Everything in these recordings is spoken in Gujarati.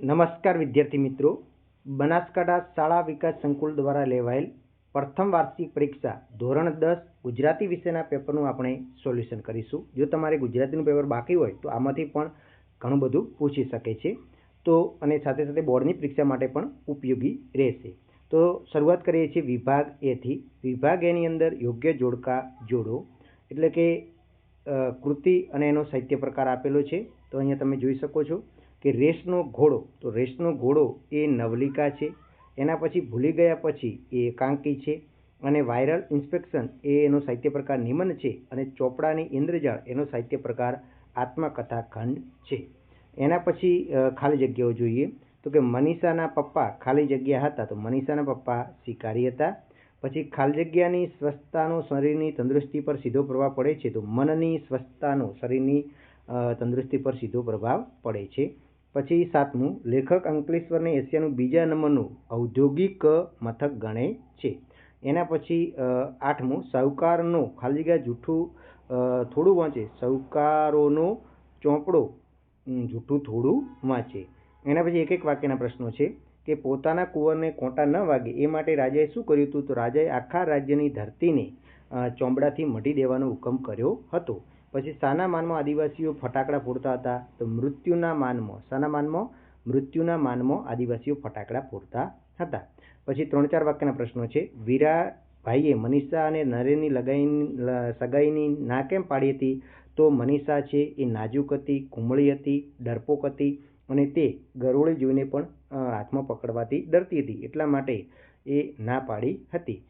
નમસ્કાર વિદ્યાર્થી મિત્રો, બનાસકાંઠા શાળા વિકાસ સંકુલ દ્વારા લેવાયેલ પ્રથમ વાર્ષિક પરીક્ષા ધોરણ 10 ગુજરાતી વિષયના પેપરનું આપણે સોલ્યુશન કરીશું. જો તમારે ગુજરાતીનું પેપર બાકી હોય તો આમાંથી પણ ઘણું બધું પૂછી શકે છે, તો અને સાથે સાથે બોર્ડની પરીક્ષા માટે પણ ઉપયોગી રહેશે. તો શરૂઆત કરીએ છીએ વિભાગ એથી. વિભાગ એની અંદર યોગ્ય જોડકા જોડો, એટલે કે કૃતિ અને એનો સાહિત્ય પ્રકાર આપેલો છે. તો અહીંયા તમે જોઈ શકો છો કે રેસનો ઘોડો, તો રેસનો ઘોડો એ નવલિકા છે. એના પછી ભૂલી ગયા પછી એ એકાંકી છે, અને વાયરલ ઇન્સ્પેક્શન એ એનો સાહિત્ય પ્રકાર નિમન છે, અને ચોપડાની ઇન્દ્રજાળ એનો સાહિત્ય પ્રકાર આત્મકથા ખંડ છે. એના પછી ખાલી જગ્યાઓ જોઈએ તો કે મનીષાના પપ્પા ખાલી જગ્યા હતા, તો મનીષાના પપ્પા શિકારી હતા. પછી ખાલી જગ્યાની સ્વસ્થતાનો શરીરની તંદુરસ્તી પર સીધો પ્રભાવ પડે છે, તો મનની સ્વસ્થતાનો શરીરની તંદુરસ્તી પર સીધો પ્રભાવ પડે છે. પછી 7મું, લેખક અંકલેશ્વરને એશિયાનું બીજા નંબરનું ઔદ્યોગિક મથક ગણે છે. એના પછી 8મું, સાહુકારનો ખાલી જગ્યા જૂઠું થોડું વાંચે, સાહુકારોનો ચોપડો જૂઠું થોડું વાંચે. એના પછી એક એક વાક્યના પ્રશ્નો છે કે પોતાના કુંવરને કોંટા ન વાગે એ માટે રાજાએ શું કર્યું હતું? તો રાજાએ આખા રાજ્યની ધરતીને ચોંબડાથી મઢી દેવાનો હુકમ કર્યો હતો. પછી શાના માનમાં આદિવાસીઓ ફટાકડા ફોડતા હતા? તો મૃત્યુના માનમાં. શાના માનમાં? મૃત્યુના માનમાં આદિવાસીઓ ફટાકડા ફોડતા હતા. પછી 3-4 વાક્યના પ્રશ્નો છે. વીરાભાઈએ મનીષા અને નરેનની સગાઈની ના કેમ પાડી હતી? તો મનીષા છે એ નાજુક હતી, કુમળી હતી, ડરપોક હતી, અને તે ગરોળી જોઈને પણ હાથમાં પકડવાથી ડરતી હતી, એટલા માટે એ ના પાડી હતી.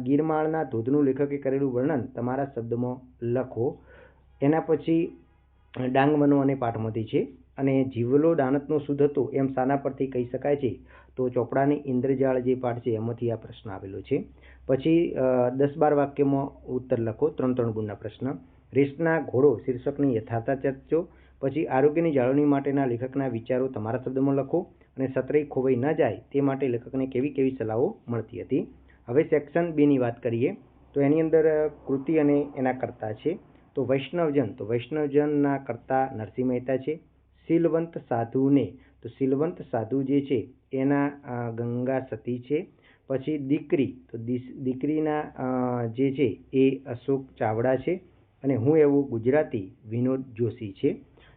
ગીરમાળના ધોધનું લેખકે કરેલું વર્ણન તમારા શબ્દમાં લખો. એના પછી ડાંગ વનો અને પાઠમાંથી છે. અને જીવલો દાનતનો શુદ્ધ હતો એમ શાના પરથી કહી શકાય છે? તો ચોપડાની ઇન્દ્રજાળ જે પાઠ છે એમાંથી આ પ્રશ્ન આવેલો છે. પછી 10-12 વાક્યમાં ઉત્તર લખો, 3-3 ગુણના પ્રશ્ન. રેસના ઘોડો શીર્ષકની યથાર્થતા ચર્ચો. પછી આરોગ્યની જાળવણી માટેના લેખકના વિચારો તમારા શબ્દમાં લખો, અને સત્રય ખોવાઈ ન જાય તે માટે લેખકને કેવી કેવી સલાહો મળતી હતી. હવે સેક્શન 2ની વાત કરીએ તો એની અંદર કૃતિ અને એના કર્તા છે. તો વૈષ્ણવજન, તો વૈષ્ણવજનના કર્તા નરસિંહ મહેતા છે. શીલવંત સાધુને, તો શીલવંત સાધુ જે છે એના ગંગા સતી છે. પછી દીકરી, તો દીકરીના જે છે એ અશોક ચાવડા છે. અને હું એવું ગુજરાતી વિનોદ જોશી છે.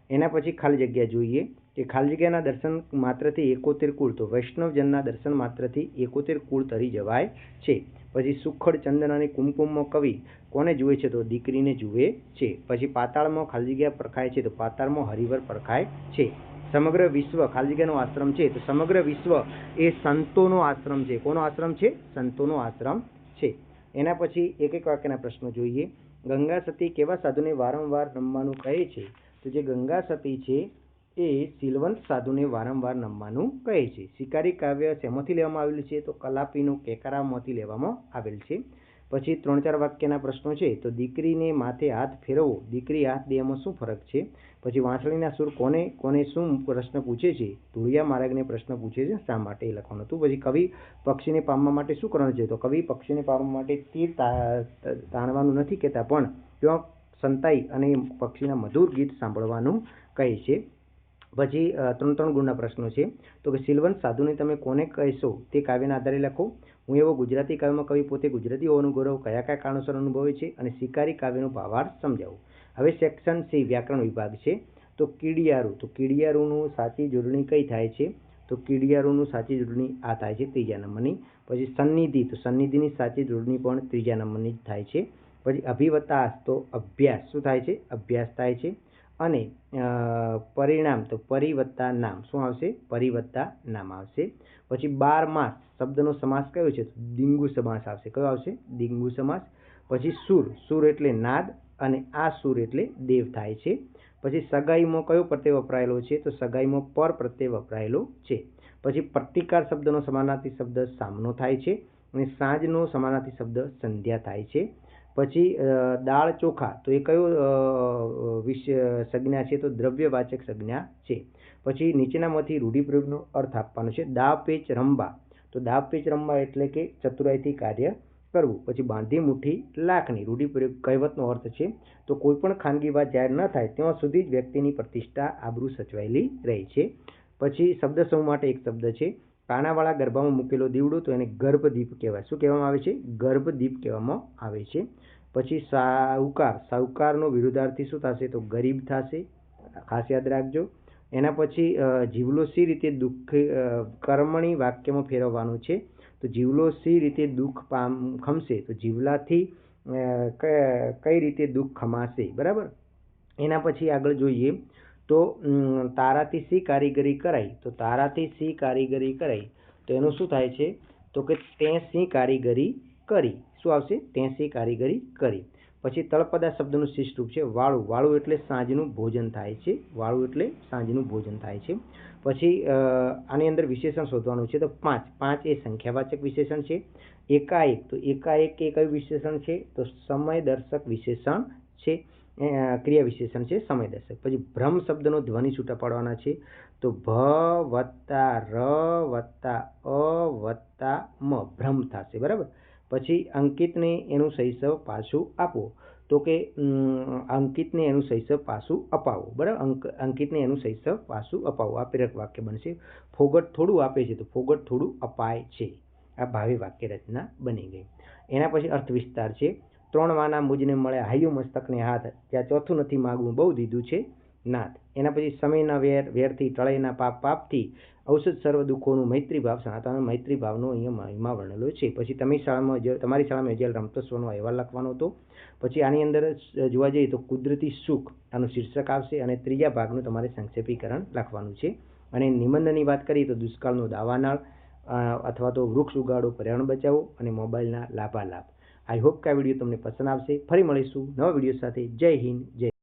એના પછી ખાલી જગ્યા જોઈએ કે ખાલી જગ્યાના દર્શન માત્રથી 71 કુળ, તો વૈષ્ણવજનના દર્શન માત્રથી 71 કુળ તરી જવાય છે. પછી સુખડ, ચંદન અને કુમકુમમાં કવિ કોને જુએ છે? તો દીકરીને જુએ છે. પછી પાતાળમાં ખાલી જગ્યા પરખાય છે, તો પાતાળમાં હરિવર પરખાય છે. સમગ્ર વિશ્વ ખાલી જગ્યાનો આશ્રમ છે, તો સમગ્ર વિશ્વ એ સંતોનો આશ્રમ છે. કોનો આશ્રમ છે? સંતોનો આશ્રમ છે. એના પછી એક એક વાક્યના પ્રશ્નો જોઈએ. ગંગા સતી કેવા સાધુને વારંવાર નમવાનું કહે છે? તો જે ગંગા સતી છે એ શીલવંત સાધુને વારંવાર નમવાનું કહે છે. શિકારી કાવ્ય શેમાંથી લેવામાં આવેલું છે? તો કલાપીનો કેકરામાંથી લેવામાં આવેલ છે. પછી 3-4 વાક્યના પ્રશ્નો છે. તો દીકરીને માથે હાથ ફેરવો, દીકરી હાથ દેવામાં શું ફરક છે? પછી વાંસળીના સૂર કોને કોને શું પ્રશ્ન પૂછે છે? ધૂળિયા માર્ગને પ્રશ્ન પૂછે છે, શા માટે એ લખવાનું હતું. પછી કવિ પક્ષીને પામવા માટે શું કરવાનું છે? તો કવિ પક્ષીને પામવા માટે તીર તાણવાનું નથી કહેતા, પણ ત્યાં સંતાઈ અને પક્ષીના મધુર ગીત સાંભળવાનું કહે છે. પછી 3-3 ગુણના પ્રશ્નો છે. તો કે શીલવંત સાધુને તમે કોને કહેશો તે કાવ્યના આધારે લખો. હું એવો ગુજરાતી કાવ્યમાં કવિ પોતે ગુજરાતી હોવાનું ગૌરવ કયા કયા કારણોસર અનુભવે છે? અને શિકારી કાવ્યનો ભાવાર્થ સમજાવો. હવે સેક્શન C વ્યાકરણ વિભાગ છે. તો કીડિયારું, તો કીડિયારુંનું સાચી જોડણી કઈ થાય છે? તો કીડિયારુંનું સાચી જોડણી આ થાય છે, 3જા નંબરની. પછી સન્નિધિ, તો સન્નિધિની સાચી જોડણી પણ 3જા નંબરની જ થાય છે. પછી અભિવતાસ, તો અભ્યાસ શું થાય છે? અભ્યાસ થાય છે. અને પરિણામ, તો પરિવત્તા નામ શું આવશે? પરિવત્તા નામ આવશે. પછી 12 માસ શબ્દનો સમાસ કયો છે? ડિંગુ સમાસ આવશે. કયો આવશે? ડિંગુ સમાસ. પછી સુર, સુર એટલે નાદ, અને આ સુર એટલે દેવ થાય છે. પછી સગાઈમાં કયો પ્રત્યય વપરાયેલો છે? તો સગાઈમાં પર પ્રત્યય વપરાયેલો છે. પછી પ્રતિકાર શબ્દનો સમાનાર્થી શબ્દ સામનો થાય છે, અને સાંજનો સમાનાર્થી શબ્દ સંધ્યા થાય છે. પછી દાળ ચોખા, તો એ કયો સંજ્ઞા છે? તો દ્રવ્યવાચક સંજ્ઞા છે. પછી નીચેનામાંથી રૂઢિપ્રયોગનો અર્થ આપવાનો છે. દાવ પેચ રમવા, તો દાવ પેચ રમવા એટલે કે ચતુરાઈથી કાર્ય કરવું. પછી બાંધી મુઠ્ઠી લાખની રૂઢિપ્રયોગ કહેવતનો અર્થ છે તો કોઈ પણ ખાનગી વાત જાહેર ન થાય ત્યાં સુધી જ વ્યક્તિની પ્રતિષ્ઠા આબરૂ સચવાયેલી રહે છે. પછી શબ્દ સમૂહ માટે એક શબ્દ છે કાણાવાળા ગર્ભામાં મૂકેલો દીવડો, તો એને ગર્ભદીપ કહેવાય. શું કહેવામાં આવે છે? ગર્ભદીપ કહેવામાં આવે છે. પછી સાહુકાર, સાહુકારનો વિરુદ્ધાર્થી શું થશે? તો ગરીબ થશે, ખાસ યાદ રાખજો. એના પછી જીવલો સી રીતે દુઃખ કર્મણી વાક્યમાં ફેરવવાનું છે. તો જીવલો સી રીતે દુઃખ ખમશે, તો જીવલાથી કઈ રીતે દુઃખ ખમાશે, બરાબર. એના પછી આગળ જોઈએ તો તારાથી સી કારીગરી કરાઈ, તો તારાથી સી કારીગરી કરાઈ તો એનું શું થાય છે? તો કે તે સી કારીગરી કરી. શું આવશે? તે સી કારીગરી કરી. પછી તળપદા શબ્દનું શિષ્ટ રૂપ છે વાળું. વાળું એટલે સાંજનું ભોજન થાય છે. વાળું એટલે સાંજનું ભોજન થાય છે. પછી આની અંદર વિશેષણ શોધવાનું છે. તો 5 એ સંખ્યાવાચક વિશેષણ છે. એકાએક, તો એકાએક એ કયું વિશેષણ છે? તો સમયદર્શક વિશેષણ છે. ક્રિયા વિશેષણ છે સમયદર્શક. પછી ભ્રમ શબ્દનો ધ્વનિ છૂટા પાડવાના છે. તો ભ વત્તા ર વત્તા અ વત્તા મ ભ્રમ થશે, બરાબર. પછી અંકિતને એનું શૈશવ પાછું આપો, તો કે અંકિતને એનું શૈશવ પાછું અપાવો, બરાબર. અંકિતને એનું શૈશવ પાછું અપાવો, આ પ્રેરક વાક્ય બનશે. ફોગટ થોડું આપે છે, તો ફોગટ થોડું અપાય છે. આ ભાવિ વાક્ય રચના બની ગઈ. એના પછી અર્થ વિસ્તાર છે. 3 વાના મુજને મળે હાયું મસ્તકને હાથ, ત્યાં ચોથું નથી માગવું બહુ દીધું છે નાથ. એના પછી સમયના વેરથી ટળેના પાપથી ઔષધ સર્વ દુઃખોનું મૈત્રી ભાવ સનાતન. મૈત્રી ભાવનો અહીંયા મહિમા વર્ણેલો છે. પછી તમારી શાળામાં યોજાયેલ રમતોત્સવનો અહેવાલ લખવાનો હતો. પછી આની અંદર જોવા જઈએ તો કુદરતી સુખ આનું શીર્ષક આવશે અને ત્રીજા ભાગનું તમારે સંક્ષેપીકરણ લખવાનું છે. અને નિબંધની વાત કરીએ તો દુષ્કાળનો દાવાનળ અથવા તો વૃક્ષ ઉગાડો, પર્યાવરણ બચાવો અને મોબાઈલના લાભાલાભ. આઈ હોપ કે આ વિડીયો તમને પસંદ આવશે. ફરી મળીશું નવા વિડીયો સાથે. જય હિન્દ, જય